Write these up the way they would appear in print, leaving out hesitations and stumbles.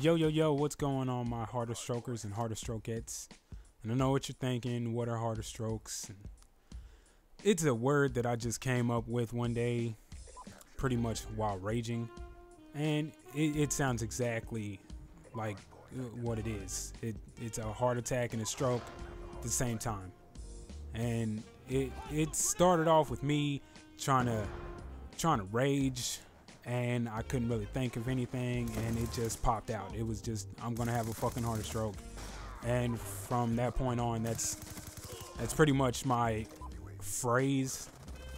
Yo, what's going on, my Heartastrokers and Heartastrokettes? And I know what you're thinking, what are Heartastrokes? It's a word that I just came up with one day, pretty much while raging. And it sounds exactly like what it is. It's a heart attack and a stroke at the same time. And it started off with me trying to rage, and I couldn't really think of anything, and it just popped out. It was just, I'm gonna have a fucking heart stroke. And from that point on, that's pretty much my phrase.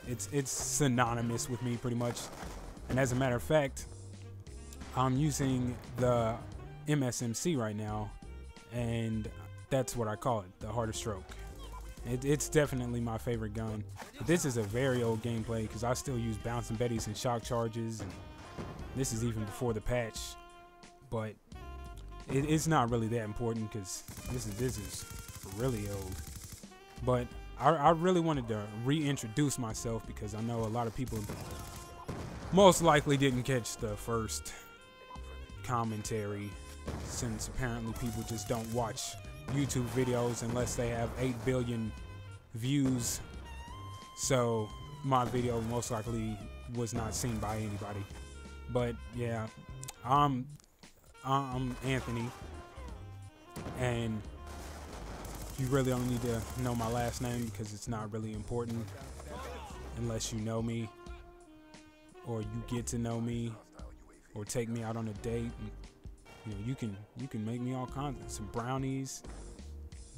It's synonymous with me pretty much. And as a matter of fact, I'm using the MSMC right now, and that's what I call it, the Heartastroke. It's definitely my favorite gun. But this is a very old gameplay because I still use bouncing betties and shock charges, and this is even before the patch. But it's not really that important because this is really old. But I really wanted to reintroduce myself because I know a lot of people most likely didn't catch the first commentary, since apparently people just don't watch YouTube videos unless they have 8 billion views. So my video most likely was not seen by anybody. But yeah, I'm Anthony, and you really don't need to know my last name because it's not really important unless you know me, or you get to know me, or take me out on a date. And, you can make me all kinds of some brownies,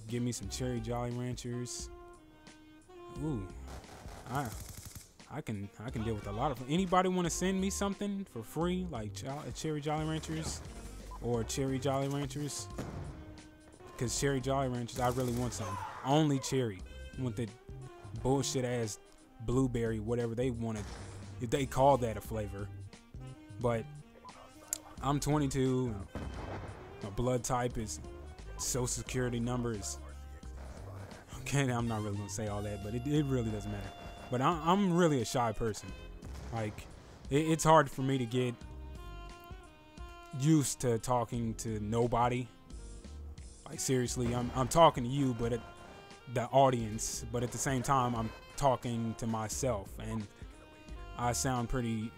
give me some cherry Jolly Ranchers. Ooh, I can deal with a lot of. Anybody want to send me something for free, like cherry Jolly Ranchers or cherry Jolly Ranchers? Because cherry Jolly Ranchers, I really want some. Only cherry. I want the bullshit ass blueberry, whatever they wanted. If they call that a flavor. But I'm 22. My blood type is, social security number is, okay, I'm not really gonna say all that, but it really doesn't matter. But I'm really a shy person. Like, it's hard for me to get used to talking to nobody. Like, seriously, I'm talking to you, but the audience, but at the same time, I'm talking to myself, and I sound pretty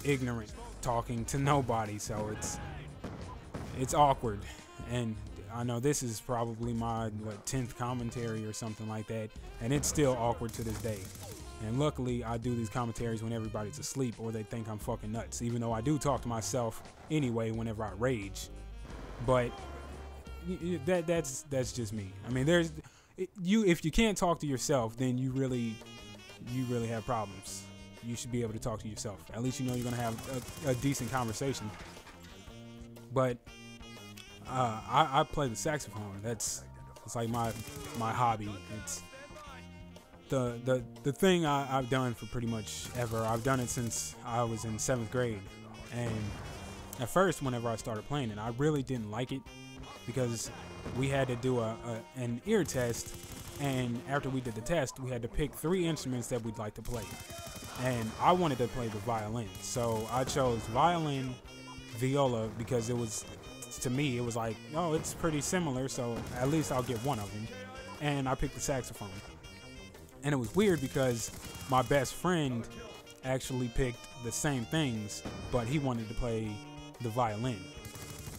ignorant talking to nobody, so it's awkward. And I know this is probably my 10th commentary or something like that, and it's still awkward to this day. And luckily I do these commentaries when everybody's asleep, or they think I'm fucking nuts, even though I do talk to myself anyway whenever I rage. But that's just me. I mean, if you can't talk to yourself, then you really have problems. You should be able to talk to yourself. At least you know you're gonna have a decent conversation. But I play the saxophone. It's like my hobby. It's the thing I've done for pretty much ever. I've done it since I was in 7th grade. And at first, whenever I started playing it, I really didn't like it because we had to do an ear test. And after we did the test, we had to pick 3 instruments that we'd like to play. And I wanted to play the violin, so I chose violin, viola, because it was, to me, it was like, oh, it's pretty similar, so at least I'll get one of them. And I picked the saxophone. And it was weird because my best friend actually picked the same things, but he wanted to play the violin.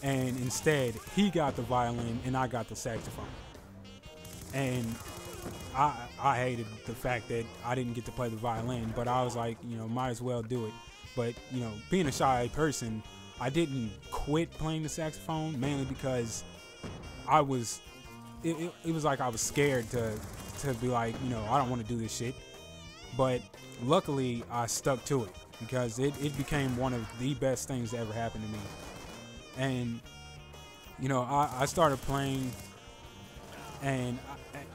And instead, he got the violin and I got the saxophone. And I hated the fact that I didn't get to play the violin, but I was like, might as well do it. But, being a shy person, I didn't quit playing the saxophone, mainly because I was, it was like I was scared to be like, I don't want to do this shit. But luckily, I stuck to it because it became one of the best things that ever happened to me. And, I started playing, and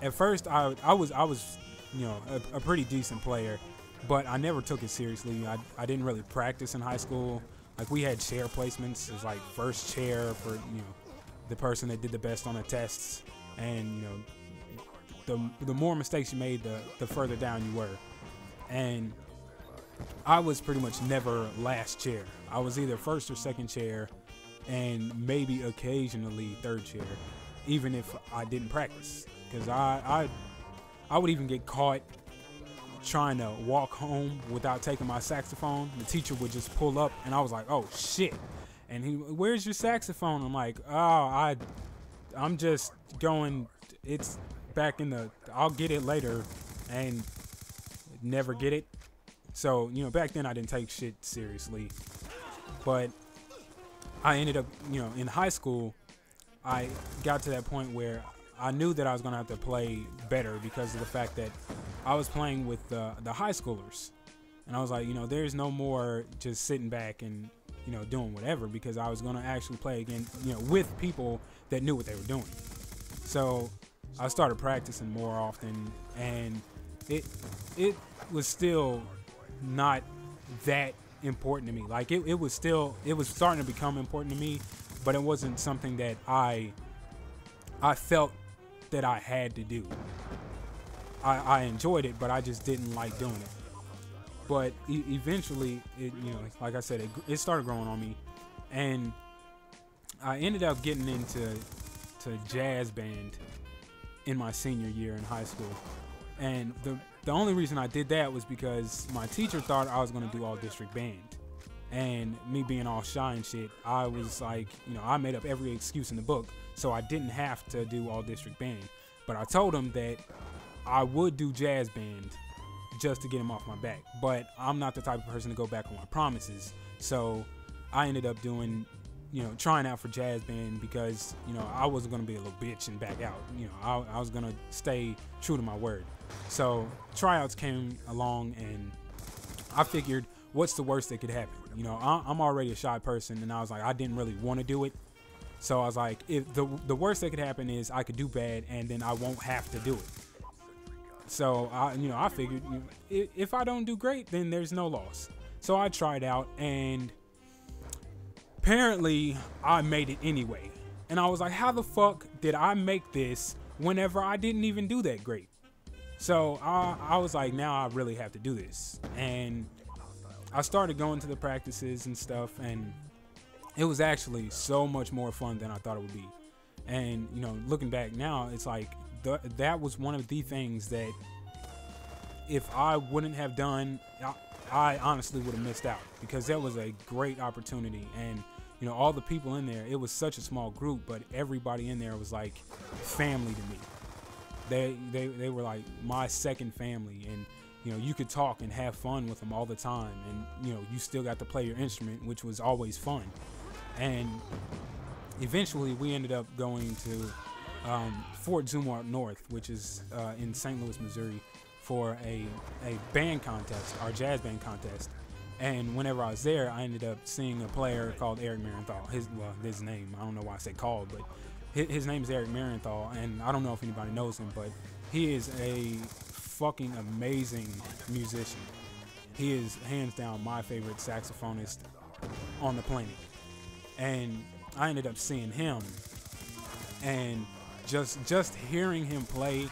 at first I was a pretty decent player, but I never took it seriously. I didn't really practice in high school. Like, we had chair placements. It was like first chair for the person that did the best on the tests, and the more mistakes you made, the further down you were. And I was pretty much never last chair. I was either first or second chair, and maybe occasionally third chair, even if I didn't practice. Because I would even get caught trying to walk home without taking my saxophone. The teacher would just pull up, and I was like, oh shit. And he, where's your saxophone? I'm like, oh, I'm just going, it's back in the, I'll get it later, and never get it. So, you know, back then I didn't take shit seriously. But I ended up, you know, in high school, I got to that point where I knew that I was going to have to play better because of the fact that I was playing with the high schoolers. And I was like, you know, there's no more just sitting back and, you know, doing whatever, because I was going to actually play again, you know, with people that knew what they were doing. So I started practicing more often, and it was still not that important to me. Like it was starting to become important to me, but it wasn't something that I felt that I had to do. I enjoyed it, but I just didn't like doing it. But eventually, it, you know, like I said, it started growing on me, and I ended up getting into jazz band in my senior year in high school. And the only reason I did that was because my teacher thought I was going to do all district band. And me being all shy and shit, I was like, you know, I made up every excuse in the book, so I didn't have to do all district band. But I told him that I would do jazz band just to get him off my back. But I'm not the type of person to go back on my promises. So I ended up doing, you know, trying out for jazz band because, you know, I wasn't going to be a little bitch and back out. You know, I was going to stay true to my word. So tryouts came along, and I figured, what's the worst that could happen? You know, I'm already a shy person, and I was like, I didn't really want to do it. So I was like, if the worst that could happen is I could do bad, and then I won't have to do it. So I figured, you know, if I don't do great, then there's no loss. So I tried out, and apparently I made it anyway. And I was like, how the fuck did I make this whenever I didn't even do that great? So I was like, now I really have to do this. And I started going to the practices and stuff, and it was actually so much more fun than I thought it would be. And, you know, looking back now, it's like that was one of the things that if I wouldn't have done, I honestly would have missed out, because that was a great opportunity. And, you know, all the people in there, it was such a small group, but everybody in there was like family to me. They were like my second family, and, you know, you could talk and have fun with them all the time, and, you know, you still got to play your instrument, which was always fun. And eventually we ended up going to Fort Zumwalt North, which is in St. Louis, Missouri, for a band contest, our jazz band contest. And whenever I was there, I ended up seeing a player called Eric Marienthal. His name, I don't know why I said called, but his name is Eric Marienthal, and I don't know if anybody knows him, but he is a fucking amazing musician. He is hands down my favorite saxophonist on the planet. And I ended up seeing him, and just hearing him play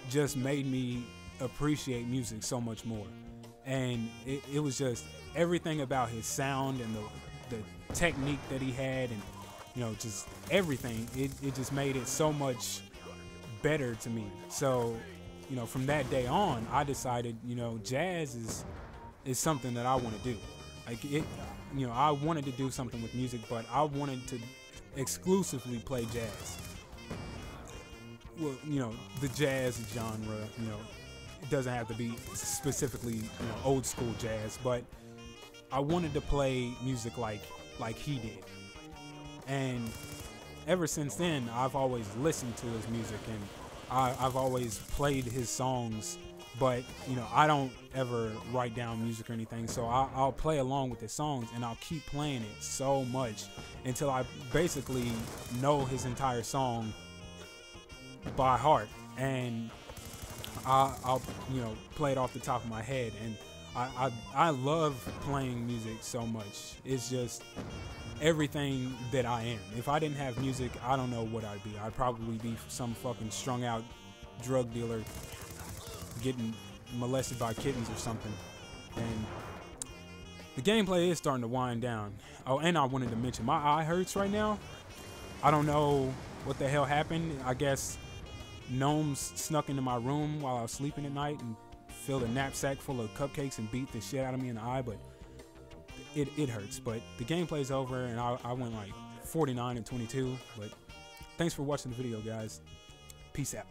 just made me appreciate music so much more. And it was just everything about his sound and the technique that he had, and, you know, just everything. It just made it so much better to me. So, you know, from that day on, I decided, you know, jazz is something that I want to do. Like it, you know, I wanted to do something with music, but I wanted to exclusively play jazz. Well, you know, the jazz genre, you know, it doesn't have to be specifically, you know, old school jazz, but I wanted to play music like he did. And ever since then, I've always listened to his music, and I've always played his songs, but, you know, I don't ever write down music or anything, so I'll play along with his songs, and I'll keep playing it so much until I basically know his entire song by heart, and I'll you know, play it off the top of my head. And I love playing music so much. It's just everything that I am. If I didn't have music, I don't know what I'd be. I'd probably be some fucking strung out drug dealer getting molested by kittens or something. And the gameplay is starting to wind down. Oh, and I wanted to mention, my eye hurts right now. I don't know what the hell happened. I guess gnomes snuck into my room while I was sleeping at night and filled a knapsack full of cupcakes and beat the shit out of me in the eye, but it hurts. But the gameplay's over, and I went like 49-22. But thanks for watching the video, guys. Peace out.